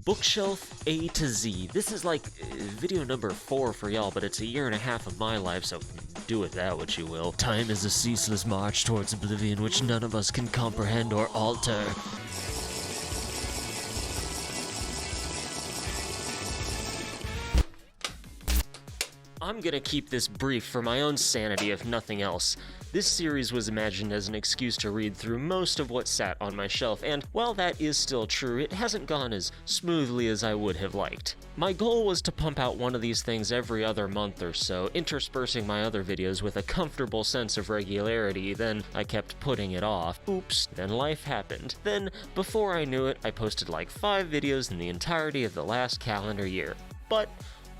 Bookshelf A to Z. This is like video number 4 for y'all, but it's a year and a half of my life, so do with that what you will. Time is a ceaseless march towards oblivion which none of us can comprehend or alter. I'm gonna keep this brief for my own sanity if nothing else. This series was imagined as an excuse to read through most of what sat on my shelf, and while that is still true, it hasn't gone as smoothly as I would have liked. My goal was to pump out one of these things every other month or so, interspersing my other videos with a comfortable sense of regularity, then I kept putting it off. Oops, then life happened. Then, before I knew it, I posted like 5 videos in the entirety of the last calendar year. But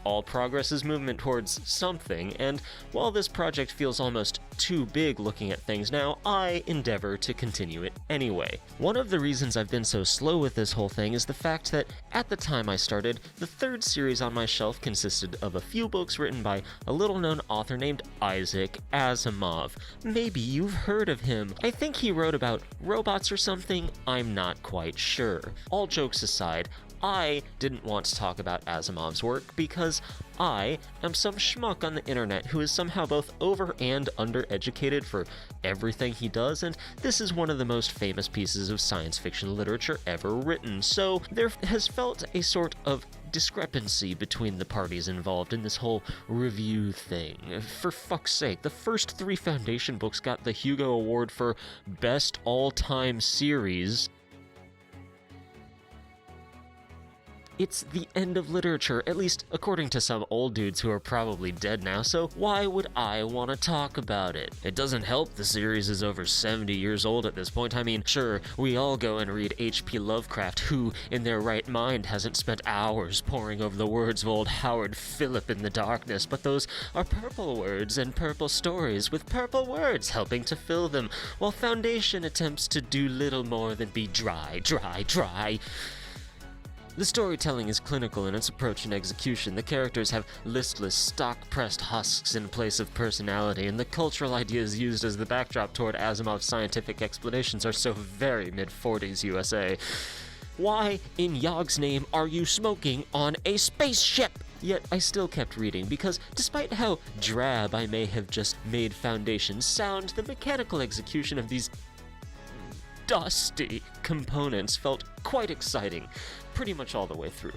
all progress is movement towards something, and while this project feels almost too big looking at things now, I endeavor to continue it anyway. One of the reasons I've been so slow with this whole thing is the fact that, at the time I started, the third series on my shelf consisted of a few books written by a little-known author named Isaac Asimov. Maybe you've heard of him. I think he wrote about robots or something, I'm not quite sure. All jokes aside, I didn't want to talk about Asimov's work because I am some schmuck on the internet who is somehow both over and undereducated for everything he does, and this is one of the most famous pieces of science fiction literature ever written, so there has felt a sort of discrepancy between the parties involved in this whole review thing. For fuck's sake, the first 3 Foundation books got the Hugo Award for Best All-Time Series. It's the end of literature, at least according to some old dudes who are probably dead now, so why would I want to talk about it? It doesn't help the series is over 70 years old at this point. I mean, sure, we all go and read H.P. Lovecraft, who, in their right mind, hasn't spent hours poring over the words of old Howard Phillip in the darkness, but those are purple words and purple stories with purple words helping to fill them, while Foundation attempts to do little more than be dry. The storytelling is clinical in its approach and execution, the characters have listless, stock-pressed husks in place of personality, and the cultural ideas used as the backdrop toward Asimov's scientific explanations are so very mid-40s USA. Why, in Yog's name, are you smoking on a spaceship? Yet I still kept reading, because despite how drab I may have just made Foundation sound, the mechanical execution of these dusty components felt quite exciting, pretty much all the way through.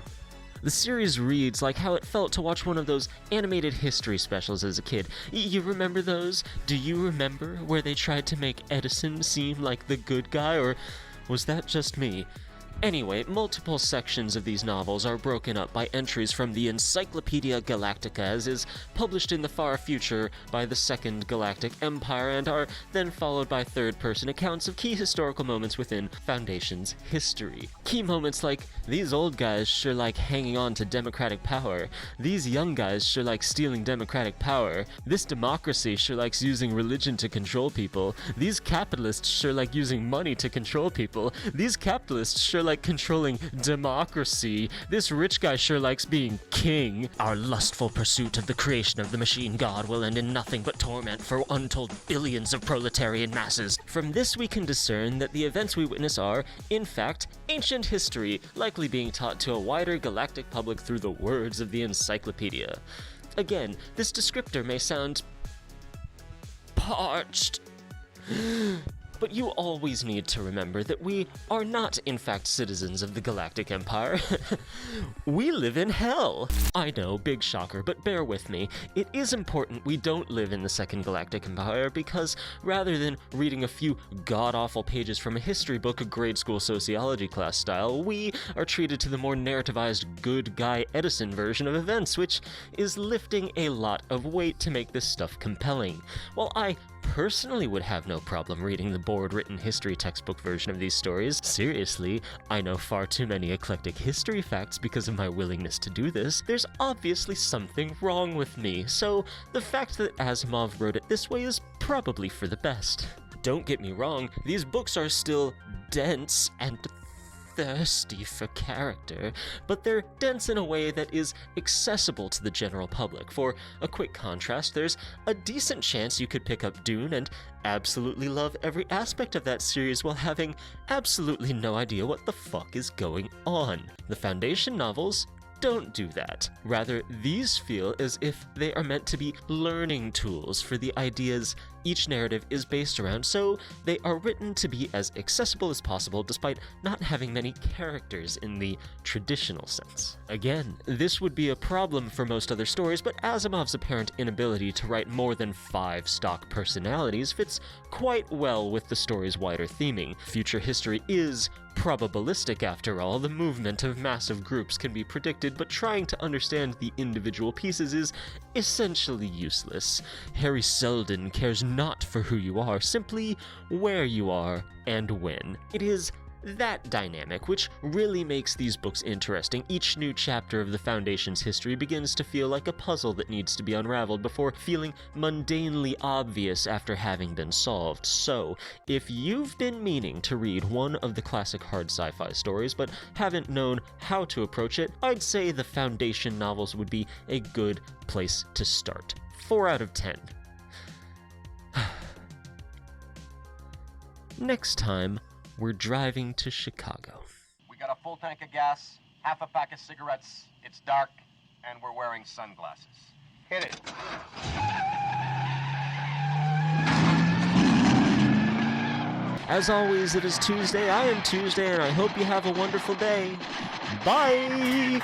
The series reads like how it felt to watch one of those animated history specials as a kid. You remember those? Do you remember where they tried to make Edison seem like the good guy, or was that just me? Anyway, multiple sections of these novels are broken up by entries from the Encyclopedia Galactica, as is published in the far future by the Second Galactic Empire, and are then followed by third-person accounts of key historical moments within Foundation's history. Key moments like, these old guys sure like hanging on to democratic power, these young guys sure like stealing democratic power, this democracy sure likes using religion to control people, these capitalists sure like using money to control people, these capitalists sure like controlling democracy. This rich guy sure likes being king. Our lustful pursuit of the creation of the machine god will end in nothing but torment for untold billions of proletarian masses. From this we can discern that the events we witness are, in fact, ancient history, likely being taught to a wider galactic public through the words of the encyclopedia. Again, this descriptor may sound parched, but you always need to remember that we are not, in fact, citizens of the Galactic Empire. We live in hell! I know, big shocker, but bear with me. It is important we don't live in the Second Galactic Empire because, rather than reading a few god-awful pages from a history book, a grade school sociology class style, we are treated to the more narrativized good guy Edison version of events, which is lifting a lot of weight to make this stuff compelling. While I personally would have no problem reading the board-written history textbook version of these stories. Seriously, I know far too many eclectic history facts because of my willingness to do this. There's obviously something wrong with me, so the fact that Asimov wrote it this way is probably for the best. Don't get me wrong, these books are still dense and thirsty for character, but they're dense in a way that is accessible to the general public. For a quick contrast, there's a decent chance you could pick up Dune and absolutely love every aspect of that series while having absolutely no idea what the fuck is going on. The Foundation novels don't do that. Rather, these feel as if they are meant to be learning tools for the ideas each narrative is based around, so they are written to be as accessible as possible despite not having many characters in the traditional sense. Again, this would be a problem for most other stories, but Asimov's apparent inability to write more than 5 stock personalities fits quite well with the story's wider theming. Future history is probabilistic after all. The movement of massive groups can be predicted, but trying to understand the individual pieces is essentially useless. Harry Seldon cares not for who you are, simply where you are and when. It is that dynamic which really makes these books interesting. Each new chapter of the Foundation's history begins to feel like a puzzle that needs to be unraveled before feeling mundanely obvious after having been solved. So, if you've been meaning to read one of the classic hard sci-fi stories but haven't known how to approach it, I'd say the Foundation novels would be a good place to start. 4 out of 10. Next time, we're driving to Chicago. We got a full tank of gas, half a pack of cigarettes, it's dark, and we're wearing sunglasses. Hit it. As always, it is Tuesday, I am Tuesday, and I hope you have a wonderful day. Bye!